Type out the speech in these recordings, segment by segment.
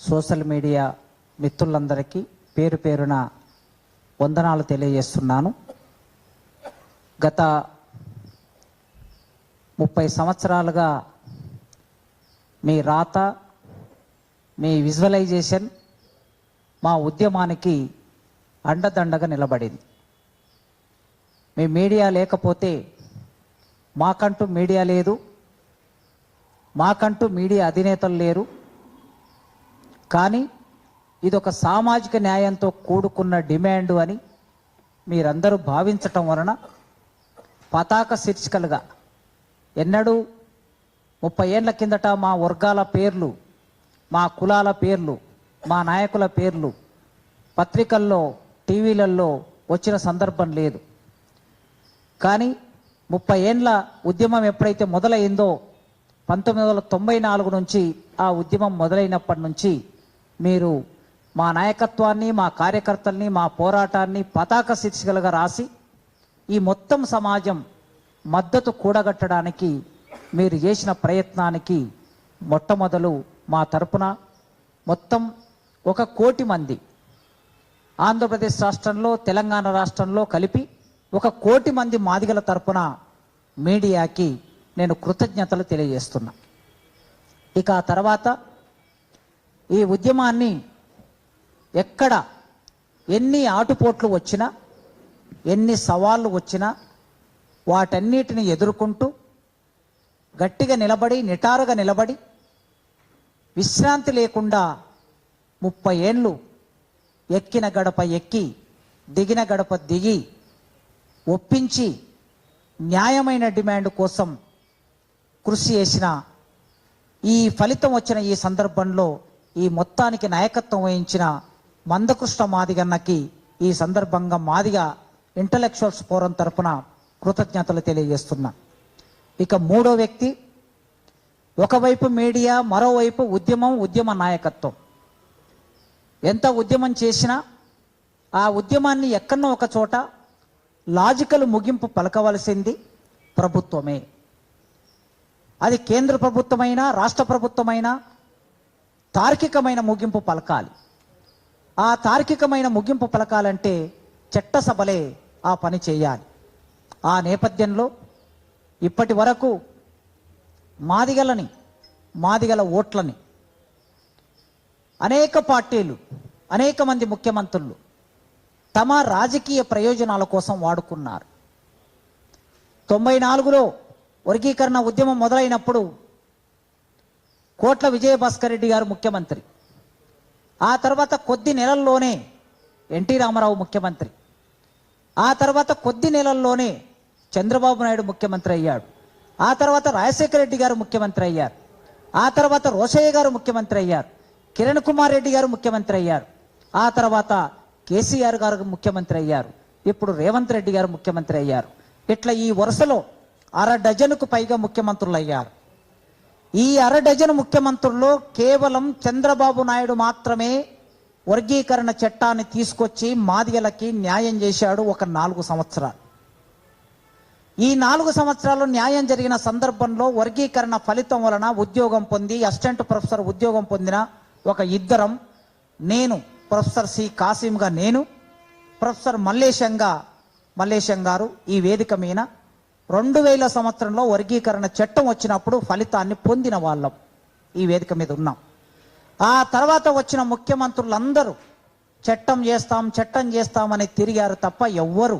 Social media మిత్రులందరికీ పేరు పేరున వందనాలు తెలియజేస్తున్నాను. గత 30 సంవత్సరాలుగా మీ రాత, మీ విజువలైజేషన్ మా ఉద్యమానికి అండదండగా నిలబడింది. మీ మీడియా లేకపోతే మాకంటూ మీడియా లేదు, మాకంటూ మీడియా అధినేతలు లేరు. కానీ ఇదొక సామాజిక న్యాయంతో కూడుకున్న డిమాండ్ అని మీరందరూ భావించటం వలన పతాక శీర్షికలుగా ఎన్నడూ 30 ఏళ్ల కిందట మా వర్గాల పేర్లు, మా కులాల పేర్లు, మా నాయకుల పేర్లు పత్రికల్లో, టీవీలలో వచ్చిన సందర్భం లేదు. కానీ 30 ఏళ్ల ఉద్యమం ఎప్పుడైతే మొదలైందో 1994 నుంచి ఆ ఉద్యమం మొదలైనప్పటి నుంచి మీరు మా నాయకత్వాన్ని, మా కార్యకర్తల్ని, మా పోరాటాన్ని పతాక శీర్షికలుగా రాసి ఈ మొత్తం సమాజం మద్దతు కూడగట్టడానికి మీరు చేసిన ప్రయత్నానికి మొట్టమొదలు మా తరపున మొత్తం 1 కోటి మంది ఆంధ్రప్రదేశ్ రాష్ట్రంలో, తెలంగాణ రాష్ట్రంలో కలిపి 1 కోటి మంది మాదిగల తరపున మీడియాకి నేను కృతజ్ఞతలు తెలియజేస్తున్నా. ఇక ఆ తర్వాత ఈ ఉద్యమాన్ని ఎక్కడ ఎన్ని ఆటుపోట్లు వచ్చినా, ఎన్ని సవాళ్ళు వచ్చినా వాటన్నిటిని ఎదుర్కొంటూ గట్టిగా నిలబడి, నిటారుగా నిలబడి, విశ్రాంతి లేకుండా 30 ఏళ్ళు ఎక్కిన గడప ఎక్కి, దిగిన గడప దిగి, ఒప్పించి న్యాయమైన డిమాండ్ కోసం కృషి చేసిన ఈ ఫలితం వచ్చిన ఈ సందర్భంలో ఈ మొత్తానికి నాయకత్వం వహించిన మందకృష్ణ మాదిగన్నకి ఈ సందర్భంగా మాదిగ ఇంటలెక్చువల్స్ ఫోరం తరపున కృతజ్ఞతలు తెలియజేస్తున్నా. ఇక 3వ వ్యక్తి, ఒకవైపు మీడియా, మరోవైపు ఉద్యమం, ఉద్యమ నాయకత్వం. ఎంత ఉద్యమం చేసినా ఆ ఉద్యమాన్ని ఎక్కడో ఒక చోట లాజికల్ ముగింపు పలకవలసింది ప్రభుత్వమే. అది కేంద్ర ప్రభుత్వమైనా, రాష్ట్ర ప్రభుత్వమైనా తార్కికమైన ముగింపు పలకాలి. ఆ తార్కికమైన ముగింపు పలకాలంటే చట్టసభలే ఆ పని చేయాలి. ఆ నేపథ్యంలో ఇప్పటి వరకు మాదిగలని, మాదిగల ఓట్లని అనేక పార్టీలు, అనేక మంది ముఖ్యమంత్రులు తమ రాజకీయ ప్రయోజనాల కోసం వాడుకున్నారు. 94లో వర్గీకరణ ఉద్యమం మొదలైనప్పుడు కోట్ల విజయభాస్కర్ రెడ్డి గారు ముఖ్యమంత్రి. ఆ తర్వాత కొద్ది నెలల్లోనే ఎన్టీ రామారావు ముఖ్యమంత్రి. ఆ తర్వాత కొద్ది నెలల్లోనే చంద్రబాబు నాయుడు ముఖ్యమంత్రి అయ్యాడు. ఆ తర్వాత రాజశేఖర రెడ్డి గారు ముఖ్యమంత్రి అయ్యారు. ఆ తర్వాత రోషయ్య గారు ముఖ్యమంత్రి అయ్యారు. కిరణ్ కుమార్ రెడ్డి గారు ముఖ్యమంత్రి అయ్యారు. ఆ తర్వాత కేసీఆర్ గారు ముఖ్యమంత్రి అయ్యారు. ఇప్పుడు రేవంత్ రెడ్డి గారు ముఖ్యమంత్రి అయ్యారు. ఇట్లా ఈ వరుసలో 1/2 డజనుకు పైగా ముఖ్యమంత్రులు అయ్యారు. ఈ 1/2 డజను ముఖ్యమంత్రుల్లో కేవలం చంద్రబాబు నాయుడు మాత్రమే వర్గీకరణ చట్టాన్ని తీసుకొచ్చి మాదిగలకి న్యాయం చేశాడు. ఒక 4 సంవత్సరాలు. ఈ 4 సంవత్సరాలు న్యాయం జరిగిన సందర్భంలో వర్గీకరణ ఫలితం వలన ఉద్యోగం పొంది, అసిస్టెంట్ ప్రొఫెసర్ ఉద్యోగం పొందిన ఒక 2, నేను ప్రొఫెసర్ సి కాసిమ్గా నేను, ప్రొఫెసర్ మల్లేశం గారు ఈ వేదిక మీద 2000 సంవత్సరంలో వర్గీకరణ చట్టం వచ్చినప్పుడు ఫలితాన్ని పొందిన వాళ్ళం ఈ వేదిక మీద ఉన్నాం. ఆ తర్వాత వచ్చిన ముఖ్యమంత్రులందరూ చట్టం చేస్తామని తిరిగారు తప్ప ఎవ్వరు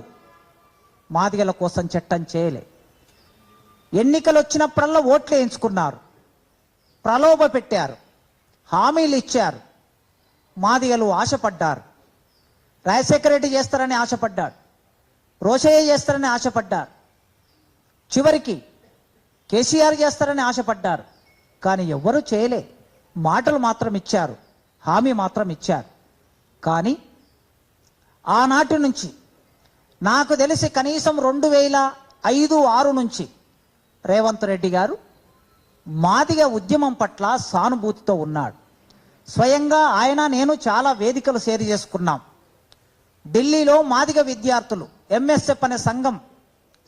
మాదిగల కోసం చట్టం చేయలే. ఎన్నికలు వచ్చినప్పుడల్లా ఓట్లు వేయించుకున్నారు, ప్రలోభ పెట్టారు, హామీలు ఇచ్చారు. మాదిగలు ఆశపడ్డారు. రాజశేఖర రెడ్డి చేస్తారని ఆశపడ్డాడు, రోషయ్య చేస్తారని ఆశపడ్డారు, చివరికి కేసీఆర్ చేస్తారని ఆశపడ్డారు. కానీ ఎవ్వరూ చేయలే. మాటలు మాత్రం ఇచ్చారు, హామీ మాత్రం ఇచ్చారు. కానీ ఆనాటి నుంచి నాకు తెలిసి కనీసం 2005-6 నుంచి రేవంత్ రెడ్డి గారు మాదిగ ఉద్యమం పట్ల సానుభూతితో ఉన్నాడు. స్వయంగా ఆయన, నేను చాలా వేదికలు షేర్ చేసుకున్నాం. ఢిల్లీలో మాదిగ విద్యార్థులు ఎంఎస్ఎఫ్ అనే సంఘం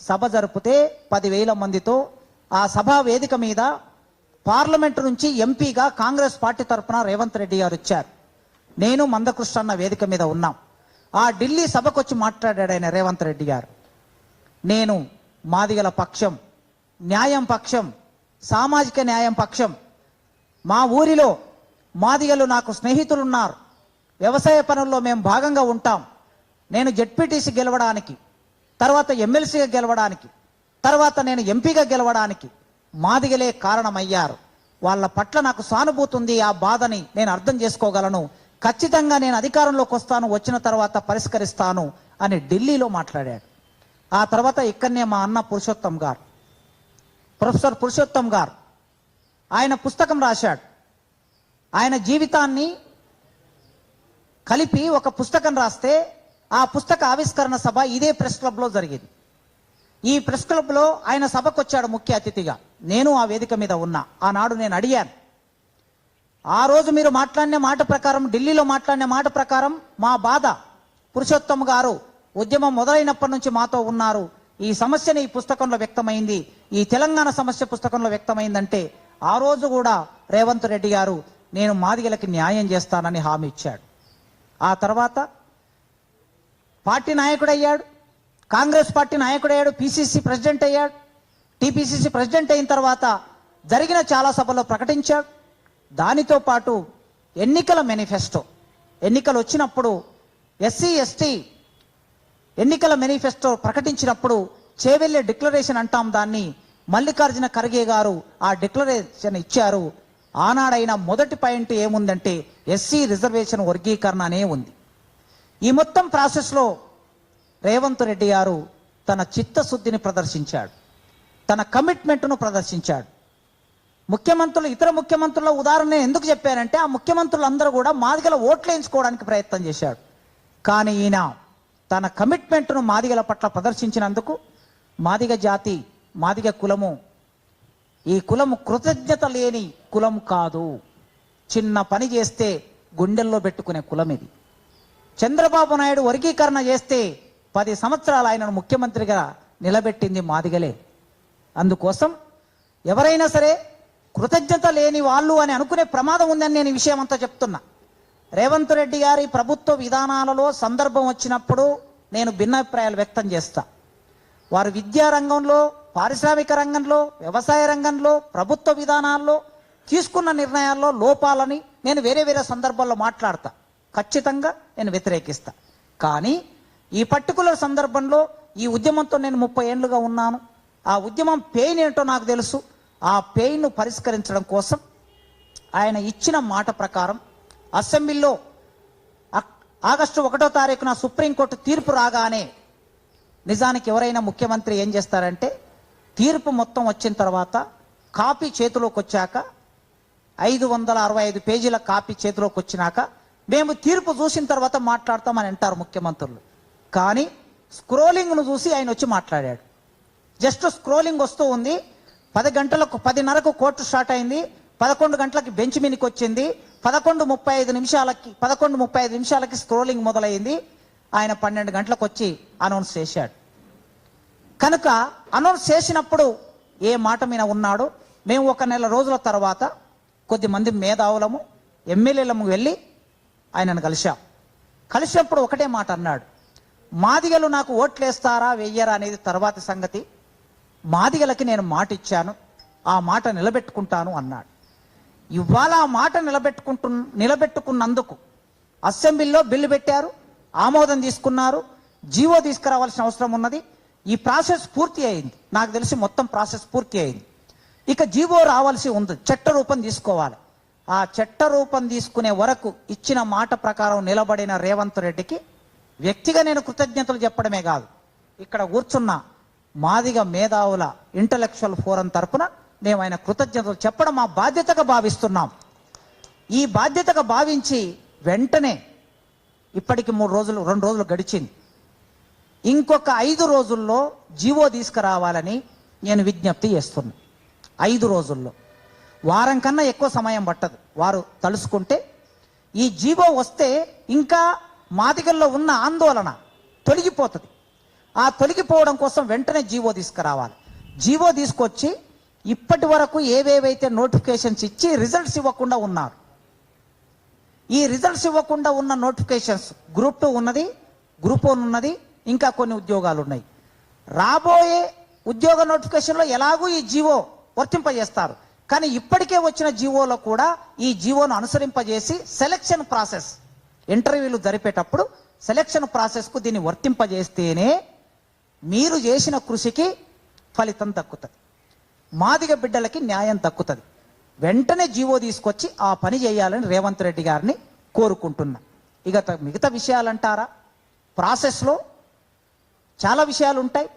సభ జరిపితే 10,000 మందితో ఆ సభా వేదిక మీద పార్లమెంటు నుంచి ఎంపీగా కాంగ్రెస్ పార్టీ తరఫున రేవంత్ రెడ్డి గారు వచ్చారు. నేను మందకృష్ణ అన్న వేదిక మీద ఉన్నాం. ఆ ఢిల్లీ సభకు వచ్చి మాట్లాడాడు ఆయన రేవంత్ రెడ్డి గారు. నేను మాదిగల పక్షం, న్యాయం పక్షం, సామాజిక న్యాయం పక్షం. మా ఊరిలో మాదిగలు నాకు స్నేహితులున్నారు. వ్యవసాయ పనుల్లో మేము భాగంగా ఉంటాం. నేను జెడ్పీటీసీ గెలవడానికి, తర్వాత ఎమ్మెల్సీగా గెలవడానికి, తర్వాత నేను ఎంపీగా గెలవడానికి మాదిగలే కారణమయ్యారు. వాళ్ళ పట్ల నాకు సానుభూతి ఉంది. ఆ బాధని నేను అర్థం చేసుకోగలను. ఖచ్చితంగా నేను అధికారంలోకి వస్తాను, వచ్చిన తర్వాత పరిష్కరిస్తాను అని ఢిల్లీలో మాట్లాడాడు. ఆ తర్వాత ఇక్కడనే మా అన్న పురుషోత్తం గారు, ప్రొఫెసర్ పురుషోత్తం గారు, ఆయన పుస్తకం రాశాడు. ఆయన జీవితాన్ని కలిపి ఒక పుస్తకం రాస్తే ఆ పుస్తక ఆవిష్కరణ సభ ఇదే ప్రెస్ క్లబ్లో జరిగింది. ఈ ప్రెస్ క్లబ్లో ఆయన సభకు వచ్చాడు ముఖ్య అతిథిగా. నేను ఆ వేదిక మీద ఉన్నా. ఆనాడు నేను అడిగాను, ఆ రోజు మీరు మాట్లాడిన మాట ప్రకారం, ఢిల్లీలో మాట్లాడిన మాట ప్రకారం మా బాధ, పురుషోత్తం గారు ఉద్యమం మొదలైనప్పటి నుంచి మాతో ఉన్నారు, ఈ సమస్యని ఈ పుస్తకంలో వ్యక్తమైంది, ఈ తెలంగాణ సమస్య పుస్తకంలో వ్యక్తమైందంటే ఆ రోజు కూడా రేవంత్ రెడ్డి గారు నేను మాదిగలకి న్యాయం చేస్తానని హామీ ఇచ్చాడు. ఆ తర్వాత పార్టీ నాయకుడయ్యాడు, కాంగ్రెస్ పార్టీ నాయకుడయ్యాడు, పిసిసి ప్రెసిడెంట్ అయ్యాడు. టిపిసిసి ప్రెసిడెంట్ అయిన తర్వాత జరిగిన చాలా సభల్లో ప్రకటించాడు. దానితో పాటు ఎన్నికల మేనిఫెస్టో, ఎన్నికలు వచ్చినప్పుడు ఎస్సీ ఎస్టీ ఎన్నికల మేనిఫెస్టో ప్రకటించినప్పుడు చేవెళ్ళే డిక్లరేషన్ అంటాం దాన్ని, మల్లికార్జున ఖర్గే గారు ఆ డిక్లరేషన్ ఇచ్చారు. ఆనాడైన మొదటి పాయింట్ ఏముందంటే ఎస్సీ రిజర్వేషన్ వర్గీకరణ అనే ఉంది. ఈ మొత్తం ప్రాసెస్లో రేవంత్ రెడ్డి గారు తన చిత్తశుద్ధిని ప్రదర్శించాడు, తన కమిట్మెంట్ను ప్రదర్శించాడు. ముఖ్యమంత్రులు, ఇతర ముఖ్యమంత్రుల ఉదాహరణ ఎందుకు చెప్పారంటే ఆ ముఖ్యమంత్రులందరూ కూడా మాదిగల ఓట్లు వేయించుకోవడానికి ప్రయత్నం చేశాడు. కానీ ఈయన తన కమిట్మెంట్ను మాదిగల పట్ల ప్రదర్శించినందుకు మాదిగ జాతి, మాదిగ కులము, ఈ కులము కృతజ్ఞత లేని కులం కాదు. చిన్న పని చేస్తే గుండెల్లో పెట్టుకునే కులం ఇది. చంద్రబాబు నాయుడు వర్గీకరణ చేస్తే 10 సంవత్సరాలు ఆయనను ముఖ్యమంత్రిగా నిలబెట్టింది మాదిగలే. అందుకోసం ఎవరైనా సరే కృతజ్ఞత లేని వాళ్ళు అని అనుకునే ప్రమాదం ఉందని నేను ఈ విషయం అంతా చెప్తున్నా. రేవంత్ రెడ్డి గారి ప్రభుత్వ విధానాలలో సందర్భం వచ్చినప్పుడు నేను భిన్నాభిప్రాయాలు వ్యక్తం చేస్తా. వారు విద్యా రంగంలో, పారిశ్రామిక రంగంలో, వ్యవసాయ రంగంలో, ప్రభుత్వ విధానాల్లో తీసుకున్న నిర్ణయాల్లో లోపాలని నేను వేరే వేరే సందర్భాల్లో మాట్లాడతా. ఖచ్చితంగా నేను వ్యతిరేకిస్తా. కానీ ఈ పర్టికులర్ సందర్భంలో ఈ ఉద్యమంతో నేను 30 ఏళ్లుగా ఉన్నాను. ఆ ఉద్యమం పెయిన్ ఏంటో నాకు తెలుసు. ఆ పెయిన్ను పరిష్కరించడం కోసం ఆయన ఇచ్చిన మాట ప్రకారం అసెంబ్లీలో ఆగస్టు 1వ తారీఖున సుప్రీంకోర్టు తీర్పు రాగానే, నిజానికి ఎవరైనా ముఖ్యమంత్రి ఏం చేస్తారంటే తీర్పు మొత్తం వచ్చిన తర్వాత కాపీ చేతిలోకి వచ్చాక, 565 పేజీల కాపీ చేతిలోకి వచ్చినాక మేము తీర్పు చూసిన తర్వాత మాట్లాడతామని అంటారు ముఖ్యమంత్రులు. కానీ స్క్రోలింగ్ను చూసి ఆయన వచ్చి మాట్లాడాడు. జస్ట్ స్క్రోలింగ్ వస్తూ ఉంది. 10:30కు కోర్టు స్టార్ట్ అయింది. 11 గంటలకి బెంచ్ మీదకి వచ్చింది. 11:35 నిమిషాలకి స్క్రోలింగ్ మొదలైంది. ఆయన 12 గంటలకు వచ్చి అనౌన్స్ చేశాడు. కనుక అనౌన్స్ చేసినప్పుడు ఏ మాట మీద ఉన్నాడు. మేము 1 నెల రోజుల తర్వాత కొద్దిమంది మేధావులము, ఎమ్మెల్యేలము వెళ్ళి ఆయనను కలిసినప్పుడు ఒకటే మాట అన్నాడు, మాదిగలు నాకు ఓట్లేస్తారా వెయ్యరా అనేది తర్వాతి సంగతి, మాదిగలకి నేను మాట ఇచ్చాను, ఆ మాట నిలబెట్టుకుంటాను అన్నాడు. ఇవాళ ఆ మాట నిలబెట్టుకున్నందుకు అసెంబ్లీలో బిల్లు పెట్టారు, ఆమోదం తీసుకున్నారు, జీవో తీసుకురావాల్సిన అవసరం ఉన్నది. ఈ ప్రాసెస్ పూర్తి అయింది. నాకు తెలిసి మొత్తం ప్రాసెస్ పూర్తి అయింది. ఇక జీవో రావాల్సి ఉంది, చట్ట రూపం తీసుకోవాలి. ఆ చట్ట రూపం తీసుకునే వరకు ఇచ్చిన మాట ప్రకారం నిలబడిన రేవంత్ రెడ్డికి వ్యక్తిగా నేను కృతజ్ఞతలు చెప్పడమే కాదు, ఇక్కడ కూర్చున్న మాదిగ మేధావుల ఇంటలెక్చువల్ ఫోరం తరపున మేము ఆయన కృతజ్ఞతలు చెప్పడం మా బాధ్యతగా భావిస్తున్నాం. ఈ బాధ్యతగా భావించి వెంటనే ఇప్పటికి 2 రోజులు గడిచింది. ఇంకొక 5 రోజుల్లో జీవో తీసుకురావాలని నేను విజ్ఞప్తి చేస్తున్నా. 5 రోజుల్లో, వారం కన్నా ఎక్కువ సమయం పట్టదు. వారు తలుసుకుంటే ఈ జీవో వస్తే ఇంకా మాదిగల్లో ఉన్న ఆందోళన తొలగిపోతుంది. ఆ తొలగిపోవడం కోసం వెంటనే జీవో తీసుకురావాలి. జీవో తీసుకొచ్చి ఇప్పటి వరకు ఏవేవైతే నోటిఫికేషన్స్ ఇచ్చి రిజల్ట్స్ ఇవ్వకుండా ఉన్నారు. ఈ రిజల్ట్స్ ఇవ్వకుండా ఉన్న నోటిఫికేషన్స్ గ్రూప్ 2 ఉన్నది, గ్రూప్ 1 ఉన్నది, ఇంకా కొన్ని ఉద్యోగాలు ఉన్నాయి. రాబోయే ఉద్యోగ నోటిఫికేషన్లో ఎలాగూ ఈ జీవో వర్తింపజేస్తారు. కానీ ఇప్పటికే వచ్చిన జీవోలో కూడా ఈ జీవోను అనుసరింపజేసి సెలక్షన్ ప్రాసెస్, ఇంటర్వ్యూలు జరిపేటప్పుడు సెలక్షన్ ప్రాసెస్కు దీన్ని వర్తింపజేస్తేనే మీరు చేసిన కృషికి ఫలితం దక్కుతుంది, మాదిగ బిడ్డలకి న్యాయం దక్కుతుంది. వెంటనే జీవో తీసుకొచ్చి ఆ పని చేయాలని రేవంత్ రెడ్డి గారిని కోరుకుంటున్నా. ఇక మిగతా విషయాలంటారా, ప్రాసెస్లో చాలా విషయాలు ఉంటాయి.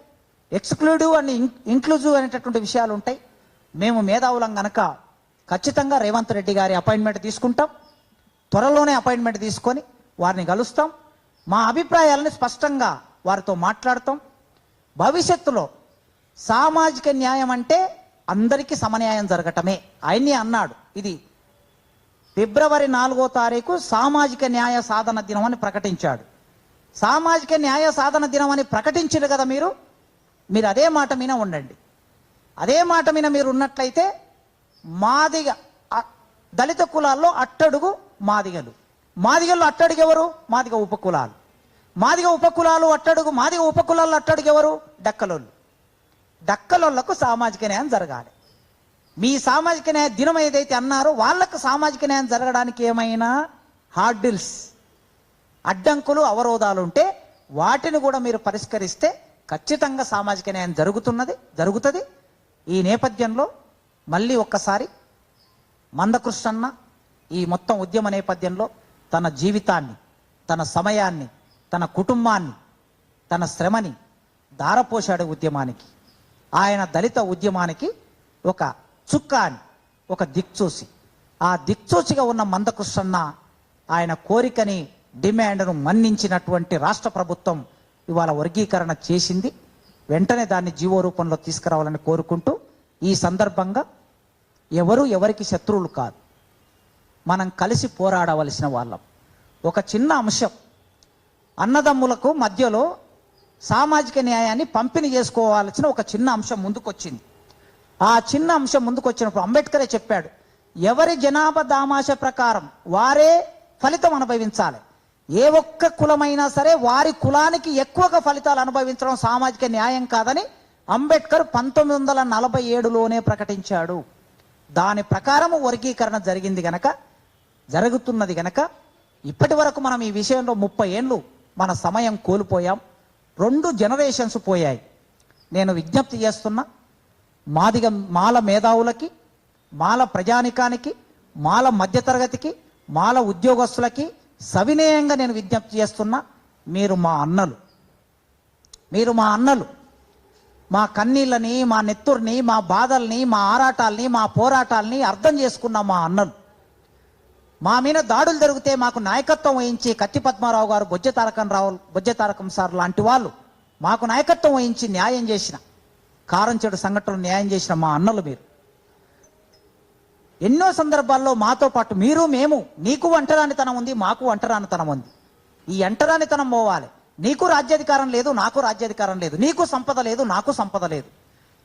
ఎక్స్క్లూడివ్ అని ఇంక్లూజివ్ అనేటటువంటి విషయాలు ఉంటాయి. మేము మేధావులం గనక ఖచ్చితంగా రేవంత్ రెడ్డి గారి అపాయింట్మెంట్ తీసుకుంటాం. త్వరలోనే అపాయింట్మెంట్ తీసుకొని వారిని కలుస్తాం. మా అభిప్రాయాలను స్పష్టంగా వారితో మాట్లాడతాం. భవిష్యత్తులో సామాజిక న్యాయం అంటే అందరికీ సమన్యాయం జరగటమే. ఆయన్ని అన్నాడు, ఇది ఫిబ్రవరి 4వ తారీఖు సామాజిక న్యాయ సాధన దినం అని ప్రకటించాడు. సామాజిక న్యాయ సాధన దినం అని ప్రకటించారు కదా, మీరు అదే మాట మీద ఉండండి. అదే మాట మీద మీరు ఉన్నట్లయితే మాదిగ దళిత కులాల్లో అట్టడుగు మాదిగలు, మాదిగల్లో అట్టడుగు ఎవరు? మాదిగ ఉపకులాలు. మాదిగ ఉపకులాలు అట్టడుగు, మాదిగ ఉపకులాల్లో అట్టడుగు ఎవరు? డక్కలోళ్ళు. డక్కలోళ్లకు సామాజిక న్యాయం జరగాలి. మీ సామాజిక న్యాయ దినం ఏదైతే అన్నారో వాళ్ళకు సామాజిక న్యాయం జరగడానికి ఏమైనా హార్డిల్స్, అడ్డంకులు, అవరోధాలు ఉంటే వాటిని కూడా మీరు పరిష్కరిస్తే ఖచ్చితంగా సామాజిక న్యాయం జరుగుతుంది. ఈ నేపథ్యంలో మళ్ళీ ఒక్కసారి మందకృష్ణన్న ఈ మొత్తం ఉద్యమ నేపథ్యంలో తన జీవితాన్ని, తన సమయాన్ని, తన కుటుంబాన్ని, తన శ్రమని దారపోశాడు ఉద్యమానికి. ఆయన దళిత ఉద్యమానికి ఒక చుక్కాని, ఒక దిక్చూసి, ఆ దిక్చూసిగా ఉన్న మందకృష్ణన్న ఆయన కోరికని, డిమాండ్ను మన్నించినటువంటి రాష్ట్ర ప్రభుత్వం ఇవాళ వర్గీకరణ చేసింది. వెంటనే దాన్ని జీవో రూపంలో తీసుకురావాలని కోరుకుంటూ, ఈ సందర్భంగా ఎవరికి శత్రువులు కాదు, మనం కలిసి పోరాడవలసిన వాళ్ళం. ఒక చిన్న అంశం, అన్నదమ్ములకు మధ్యలో సామాజిక న్యాయాన్ని పంపిణీ చేసుకోవాల్సిన ఒక చిన్న అంశం ముందుకొచ్చింది. ఆ చిన్న అంశం ముందుకొచ్చినప్పుడు అంబేద్కరే చెప్పాడు, ఎవరి జనాభా దామాష ప్రకారం వారే ఫలితం అనుభవించాలి. ఏ ఒక్క కులమైనా సరే వారి కులానికి ఎక్కువగా ఫలితాలు అనుభవించడం సామాజిక న్యాయం కాదని అంబేద్కర్ 1947లోనే ప్రకటించాడు. దాని ప్రకారం వర్గీకరణ జరుగుతున్నది గనక ఇప్పటి వరకు మనం ఈ విషయంలో 30 ఏళ్ళు మన సమయం కోల్పోయాం. 2 జనరేషన్స్ పోయాయి. నేను విజ్ఞప్తి చేస్తున్నా, మాల మేధావులకి, మాల ప్రజానికానికి, మాల మధ్యతరగతికి, మాల ఉద్యోగస్తులకి సవినయంగా నేను విజ్ఞప్తి చేస్తున్నా, మీరు మా అన్నలు, మా కన్నీళ్ళని, మా నెత్తుర్ని, మా బాధల్ని, మా ఆరాటాల్ని, మా పోరాటాల్ని అర్థం చేసుకున్న మా అన్నలు. మా మీద దాడులు జరిగితే మాకు నాయకత్వం వహించి కత్తి పద్మారావు గారు, బొజ్జ తారకం సార్ లాంటి వాళ్ళు మాకు నాయకత్వం వహించి న్యాయం చేసిన, కారంచెడు సంఘటనలు న్యాయం చేసిన మా అన్నలు మీరు. ఎన్నో సందర్భాల్లో మాతో పాటు మేము నీకు అంటరానితనం ఉంది, మాకు అంటరానితనం ఉంది. ఈ అంటరానితనం పోవాలి. నీకు రాజ్యాధికారం లేదు, నాకు రాజ్యాధికారం లేదు. నీకు సంపద లేదు, నాకు సంపద లేదు.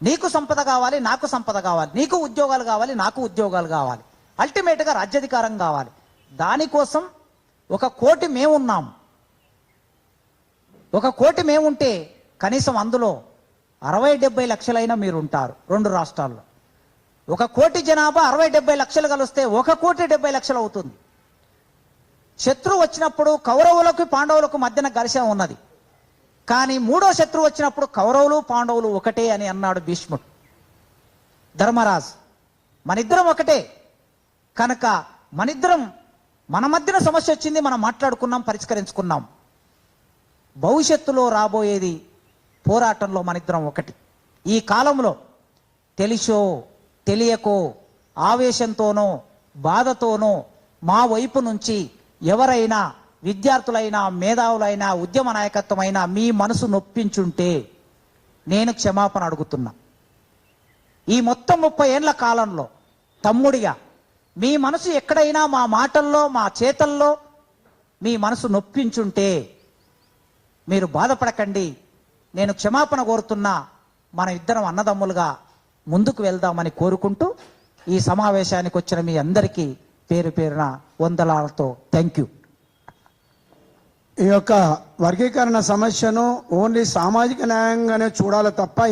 నీకు సంపద కావాలి, నాకు సంపద కావాలి. నీకు ఉద్యోగాలు కావాలి, నాకు ఉద్యోగాలు కావాలి. అల్టిమేట్గా రాజ్యాధికారం కావాలి. దానికోసం 1 కోటి మేమున్నాం. 1 కోటి మేముంటే కనీసం అందులో 60-70 లక్షలైనా మీరు ఉంటారు 2 రాష్ట్రాల్లో. 1 కోటి జనాభా 60-70 లక్షలు కలిస్తే 1,70,00,000 అవుతుంది. శత్రువు వచ్చినప్పుడు కౌరవులకు పాండవులకు మధ్యన ఘర్షణ ఉన్నది. కానీ 3వ శత్రువు వచ్చినప్పుడు కౌరవులు పాండవులు ఒకటే అని అన్నాడు భీష్ముడు. ధర్మరాజు మనిద్దరం ఒకటే కనుక మన మధ్యన సమస్య వచ్చింది, మనం మాట్లాడుకున్నాం, పరిష్కరించుకున్నాం. భవిష్యత్తులో రాబోయేది పోరాటంలో మనిద్దరం ఒకటి. ఈ కాలంలో తెలిసో తెలియకో, ఆవేశంతోనో బాధతోనో మా వైపు నుంచి ఎవరైనా, విద్యార్థులైనా, మేధావులైనా, ఉద్యమ నాయకత్వమైనా మీ మనసు నొప్పించుంటే నేను క్షమాపణ అడుగుతున్నా. ఈ మొత్తం 30 ఏళ్ల కాలంలో తమ్ముడిగా మీ మనసు ఎక్కడైనా మా మాటల్లో, మా చేతల్లో మీ మనసు నొప్పించుంటే మీరు బాధపడకండి, నేను క్షమాపణ కోరుతున్నా. మన ఇద్దరం అన్నదమ్ములుగా ముందుకు వెళ్దామని కోరుకుంటూ ఈ సమావేశానికి వచ్చిన మీ అందరికీ పేరు పేరున వందనాలతో థ్యాంక్ యూ. ఈ యొక్క వర్గీకరణ సమస్యను ఓన్లీ సామాజిక న్యాయంగానే చూడాలి తప్ప